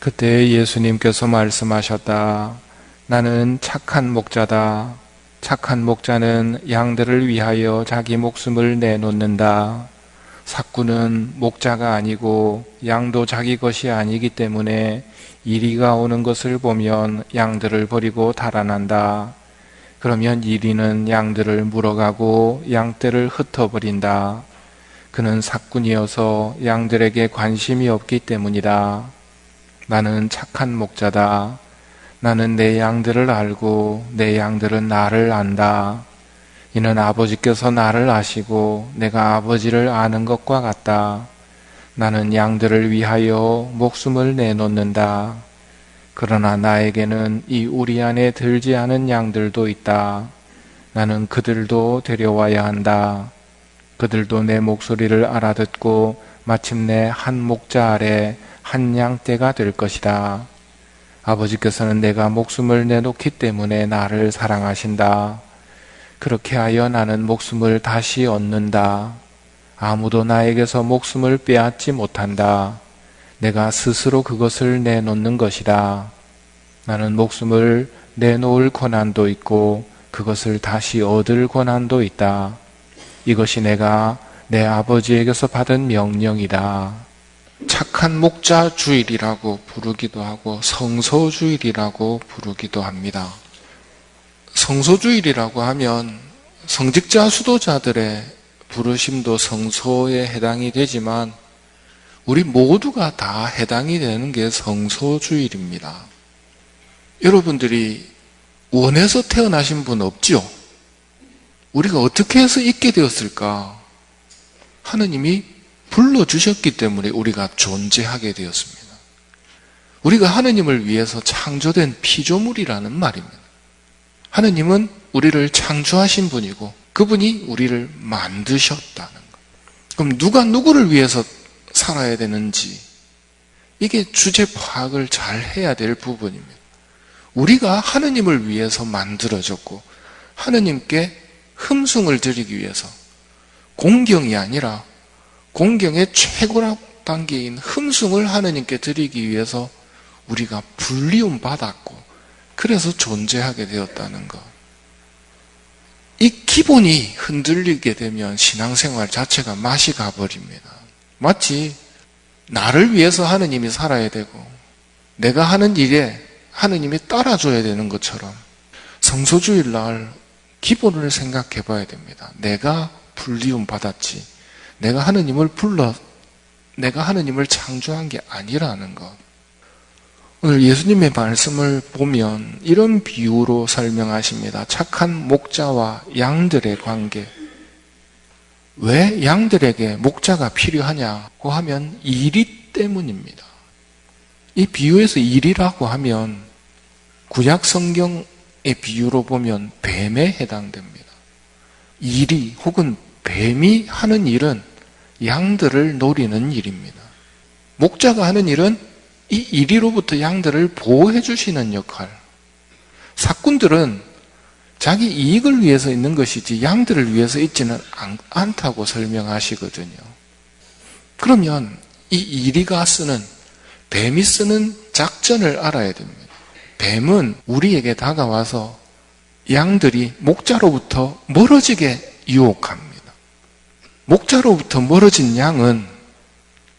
그때 예수님께서 말씀하셨다. 나는 착한 목자다. 착한 목자는 양들을 위하여 자기 목숨을 내놓는다. 삭구는 목자가 아니고 양도 자기 것이 아니기 때문에 이리가 오는 것을 보면 양들을 버리고 달아난다. 그러면 이리는 양들을 물어가고 양떼를 흩어버린다. 그는 삭군이어서 양들에게 관심이 없기 때문이다. 나는 착한 목자다. 나는 내 양들을 알고 내 양들은 나를 안다. 이는 아버지께서 나를 아시고 내가 아버지를 아는 것과 같다. 나는 양들을 위하여 목숨을 내놓는다. 그러나 나에게는 이 우리 안에 들지 않은 양들도 있다. 나는 그들도 데려와야 한다. 그들도 내 목소리를 알아듣고 마침내 한 목자 아래 한 양떼가 될 것이다. 아버지께서는 내가 목숨을 내놓기 때문에 나를 사랑하신다. 그렇게 하여 나는 목숨을 다시 얻는다. 아무도 나에게서 목숨을 빼앗지 못한다. 내가 스스로 그것을 내놓는 것이다. 나는 목숨을 내놓을 권한도 있고 그것을 다시 얻을 권한도 있다. 이것이 내가 내 아버지에게서 받은 명령이다. 착한 목자 주일이라고 부르기도 하고 성소주일이라고 부르기도 합니다. 성소주일이라고 하면 성직자 수도자들의 부르심도 성소에 해당이 되지만 우리 모두가 다 해당이 되는 게 성소주일입니다. 여러분들이 원해서 태어나신 분 없죠? 우리가 어떻게 해서 있게 되었을까? 하느님이 불러주셨기 때문에 우리가 존재하게 되었습니다. 우리가 하느님을 위해서 창조된 피조물이라는 말입니다. 하느님은 우리를 창조하신 분이고 그분이 우리를 만드셨다는 것. 그럼 누가 누구를 위해서 살아야 되는지 이게 주제 파악을 잘 해야 될 부분입니다. 우리가 하느님을 위해서 만들어졌고 하느님께 흠숭을 드리기 위해서 공경이 아니라 공경의 최고락 단계인 흠숭을 하느님께 드리기 위해서 우리가 불리움 받았고 그래서 존재하게 되었다는 것. 이 기본이 흔들리게 되면 신앙생활 자체가 맛이 가버립니다. 마치 나를 위해서 하느님이 살아야 되고 내가 하는 일에 하느님이 따라줘야 되는 것처럼 성소주일 날 기본을 생각해 봐야 됩니다. 내가 불리움 받았지 내가 하느님을 내가 하느님을 창조한 게 아니라는 것. 오늘 예수님의 말씀을 보면 이런 비유로 설명하십니다. 착한 목자와 양들의 관계. 왜 양들에게 목자가 필요하냐고 하면 이리 때문입니다. 이 비유에서 이리라고 하면 구약 성경의 비유로 보면 뱀에 해당됩니다. 이리 혹은 뱀이 하는 일은 양들을 노리는 일입니다. 목자가 하는 일은 이 이리로부터 양들을 보호해 주시는 역할. 삭군들은 자기 이익을 위해서 있는 것이지 양들을 위해서 있지는 않다고 설명하시거든요. 그러면 이 이리가 쓰는 뱀이 쓰는 작전을 알아야 됩니다. 뱀은 우리에게 다가와서 양들이 목자로부터 멀어지게 유혹합니다. 목자로부터 멀어진 양은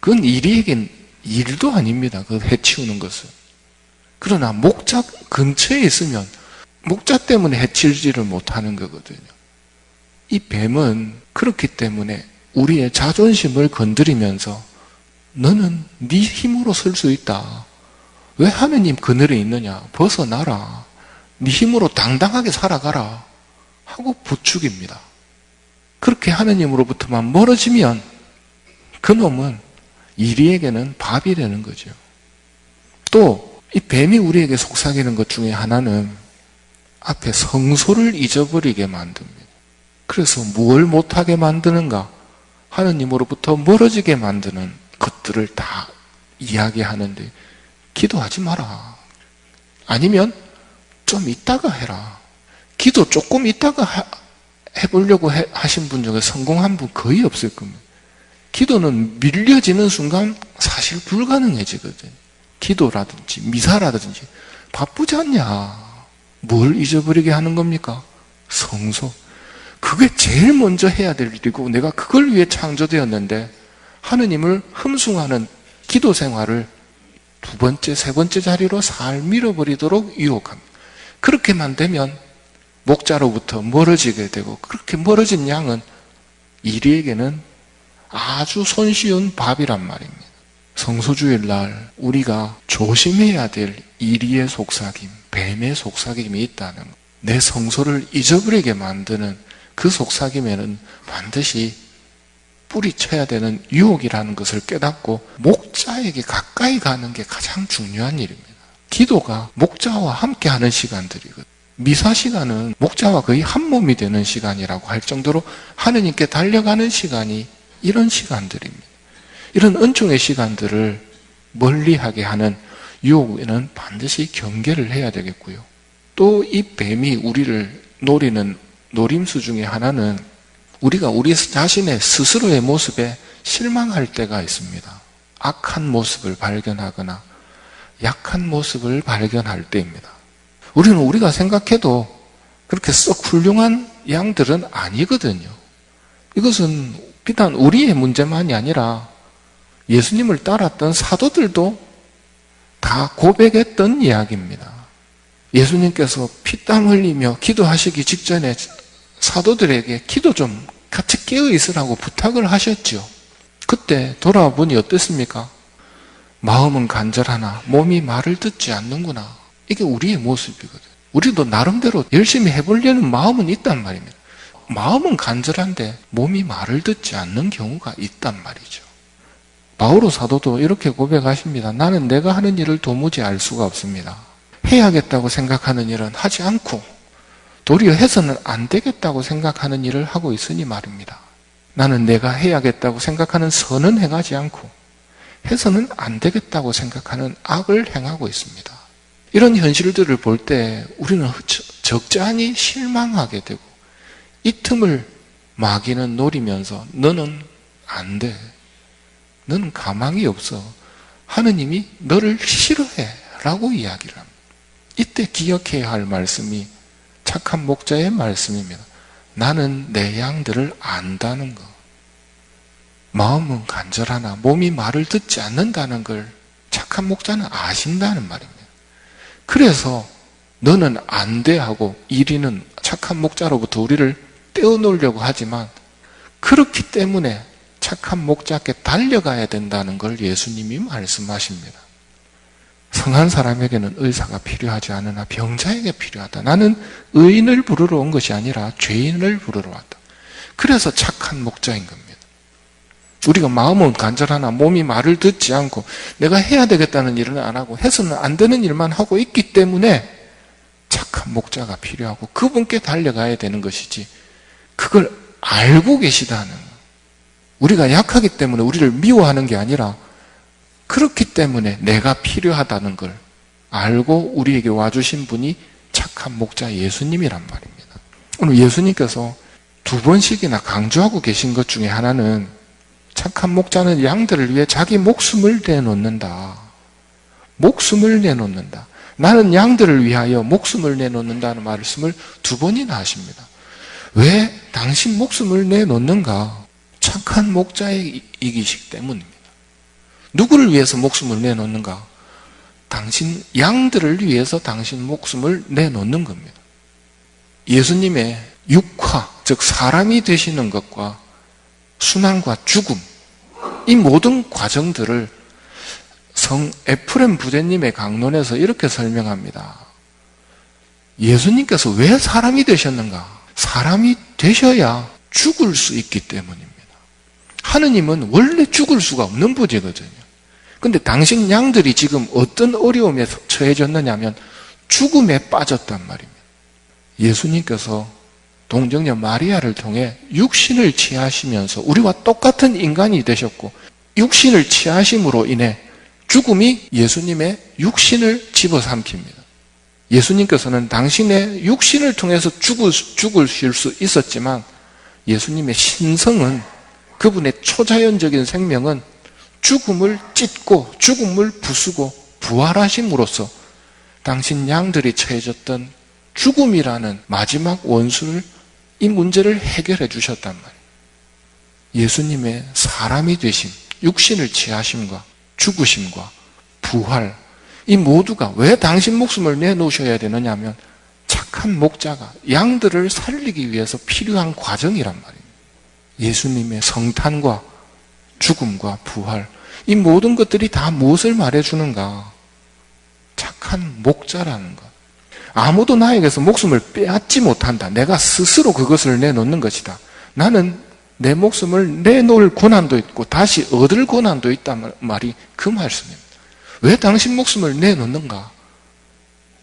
그건 이리에겐 일도 아닙니다. 그걸 해치우는 것은. 그러나 목자 근처에 있으면 목자 때문에 해치지를 못하는 거거든요. 이 뱀은 그렇기 때문에 우리의 자존심을 건드리면서 너는 네 힘으로 설 수 있다. 왜 하느님 그늘에 있느냐? 벗어나라. 네 힘으로 당당하게 살아가라. 하고 부추깁니다. 그렇게 하느님으로부터만 멀어지면 그놈은 이리에게는 밥이 되는 거죠. 또 이 뱀이 우리에게 속삭이는 것 중에 하나는 앞에 성소를 잊어버리게 만듭니다. 그래서 뭘 못하게 만드는가? 하느님으로부터 멀어지게 만드는 것들을 다 이야기하는데 기도하지 마라. 아니면 좀 이따가 해라. 기도 조금 이따가 해보려고 하신 분 중에 성공한 분 거의 없을 겁니다. 기도는 밀려지는 순간 사실 불가능해지거든요. 기도라든지 미사라든지 바쁘지 않냐? 뭘 잊어버리게 하는 겁니까? 성소. 그게 제일 먼저 해야 될 일이고 내가 그걸 위해 창조되었는데 하느님을 흠숭하는 기도 생활을 두 번째, 세 번째 자리로 살 밀어버리도록 유혹합니다. 그렇게만 되면 목자로부터 멀어지게 되고 그렇게 멀어진 양은 이리에게는 아주 손쉬운 밥이란 말입니다. 성소주일날 우리가 조심해야 될 이리의 속삭임, 뱀의 속삭임이 있다는 것. 내 성소를 잊어버리게 만드는 그 속삭임에는 반드시 뿌리쳐야 되는 유혹이라는 것을 깨닫고 목자에게 가까이 가는 게 가장 중요한 일입니다. 기도가 목자와 함께하는 시간들이거든요. 미사 시간은 목자와 거의 한 몸이 되는 시간이라고 할 정도로 하느님께 달려가는 시간이 이런 시간들입니다. 이런 은총의 시간들을 멀리하게 하는 유혹에는 반드시 경계를 해야 되겠고요. 또 이 뱀이 우리를 노리는 노림수 중에 하나는 우리가 우리 자신의 스스로의 모습에 실망할 때가 있습니다. 악한 모습을 발견하거나 약한 모습을 발견할 때입니다. 우리는 우리가 생각해도 그렇게 썩 훌륭한 양들은 아니거든요. 이것은 비단 우리의 문제만이 아니라 예수님을 따랐던 사도들도 다 고백했던 이야기입니다. 예수님께서 피땀 흘리며 기도하시기 직전에 사도들에게 기도 좀 같이 깨어 있으라고 부탁을 하셨죠. 그때 돌아보니 어땠습니까? 마음은 간절하나 몸이 말을 듣지 않는구나. 이게 우리의 모습이거든. 우리도 나름대로 열심히 해보려는 마음은 있단 말입니다. 마음은 간절한데 몸이 말을 듣지 않는 경우가 있단 말이죠. 바오로 사도도 이렇게 고백하십니다. 나는 내가 하는 일을 도무지 알 수가 없습니다. 해야겠다고 생각하는 일은 하지 않고 도리어 해서는 안 되겠다고 생각하는 일을 하고 있으니 말입니다. 나는 내가 해야겠다고 생각하는 선은 행하지 않고 해서는 안 되겠다고 생각하는 악을 행하고 있습니다. 이런 현실들을 볼 때 우리는 적잖이 실망하게 되고 이 틈을 마귀는 노리면서 너는 안 돼. 너는 가망이 없어. 하느님이 너를 싫어해 라고 이야기를 합니다. 이때 기억해야 할 말씀이 착한 목자의 말씀입니다. 나는 내 양들을 안다는 것. 마음은 간절하나 몸이 말을 듣지 않는다는 걸 착한 목자는 아신다는 말입니다. 그래서 너는 안 돼 하고 이리는 착한 목자로부터 우리를 떼어놓으려고 하지만 그렇기 때문에 착한 목자께 달려가야 된다는 걸 예수님이 말씀하십니다. 성한 사람에게는 의사가 필요하지 않으나 병자에게 필요하다. 나는 의인을 부르러 온 것이 아니라 죄인을 부르러 왔다. 그래서 착한 목자인 겁니다. 우리가 마음은 간절하나 몸이 말을 듣지 않고 내가 해야 되겠다는 일은 안 하고 해서는 안 되는 일만 하고 있기 때문에 착한 목자가 필요하고 그분께 달려가야 되는 것이지 그걸 알고 계시다는 우리가 약하기 때문에 우리를 미워하는 게 아니라 그렇기 때문에 내가 필요하다는 걸 알고 우리에게 와주신 분이 착한 목자 예수님이란 말입니다. 오늘 예수님께서 두 번씩이나 강조하고 계신 것 중에 하나는 착한 목자는 양들을 위해 자기 목숨을 내놓는다. 목숨을 내놓는다. 나는 양들을 위하여 목숨을 내놓는다는 말씀을 두 번이나 하십니다. 왜 당신 목숨을 내놓는가? 착한 목자이기 때문입니다. 누구를 위해서 목숨을 내놓는가? 당신 양들을 위해서 당신 목숨을 내놓는 겁니다. 예수님의 육화, 즉 사람이 되시는 것과 순환과 죽음, 이 모든 과정들을 성 에프렘 부제님의 강론에서 이렇게 설명합니다. 예수님께서 왜 사람이 되셨는가? 사람이 되셔야 죽을 수 있기 때문입니다. 하느님은 원래 죽을 수가 없는 분이거든요. 근데 당신 양들이 지금 어떤 어려움에 처해졌느냐면 죽음에 빠졌단 말입니다. 예수님께서 동정녀 마리아를 통해 육신을 취하시면서 우리와 똑같은 인간이 되셨고 육신을 취하심으로 인해 죽음이 예수님의 육신을 집어삼킵니다. 예수님께서는 당신의 육신을 통해서 죽으실 수 있었지만 예수님의 신성은 그분의 초자연적인 생명은 죽음을 찢고 죽음을 부수고 부활하심으로써 당신 양들이 처해졌던 죽음이라는 마지막 원수를, 이 문제를 해결해 주셨단 말이에요. 예수님의 사람이 되심, 육신을 취하심과 죽으심과 부활, 이 모두가 왜 당신 목숨을 내놓으셔야 되느냐 하면 착한 목자가 양들을 살리기 위해서 필요한 과정이란 말이에요. 예수님의 성탄과 죽음과 부활, 이 모든 것들이 다 무엇을 말해주는가? 착한 목자라는 것. 아무도 나에게서 목숨을 빼앗지 못한다. 내가 스스로 그것을 내놓는 것이다. 나는 내 목숨을 내놓을 권한도 있고 다시 얻을 권한도 있단 말이 그 말씀입니다. 왜 당신 목숨을 내놓는가?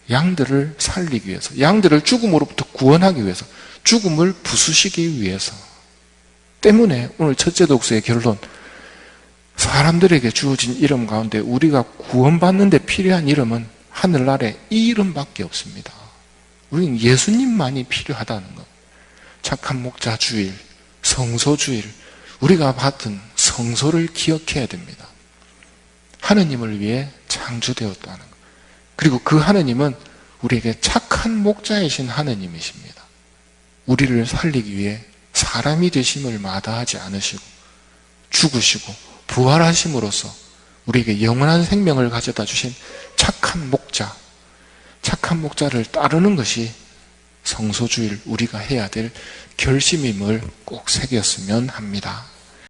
양들을 살리기 위해서, 양들을 죽음으로부터 구원하기 위해서, 죽음을 부수시기 위해서. 때문에 오늘 첫째 독서의 결론, 사람들에게 주어진 이름 가운데 우리가 구원받는 데 필요한 이름은 하늘나라에 이 이름밖에 없습니다. 우리는 예수님만이 필요하다는 것. 착한 목자 주일, 성소 주일, 우리가 받은 성소를 기억해야 됩니다. 하느님을 위해 창조되었다는 것. 그리고 그 하느님은 우리에게 착한 목자이신 하느님이십니다. 우리를 살리기 위해 사람이 되심을 마다하지 않으시고 죽으시고 부활하심으로써 우리에게 영원한 생명을 가져다 주신 착한 목자, 착한 목자를 따르는 것이 성소주일 우리가 해야 될 결심임을 꼭 새겼으면 합니다.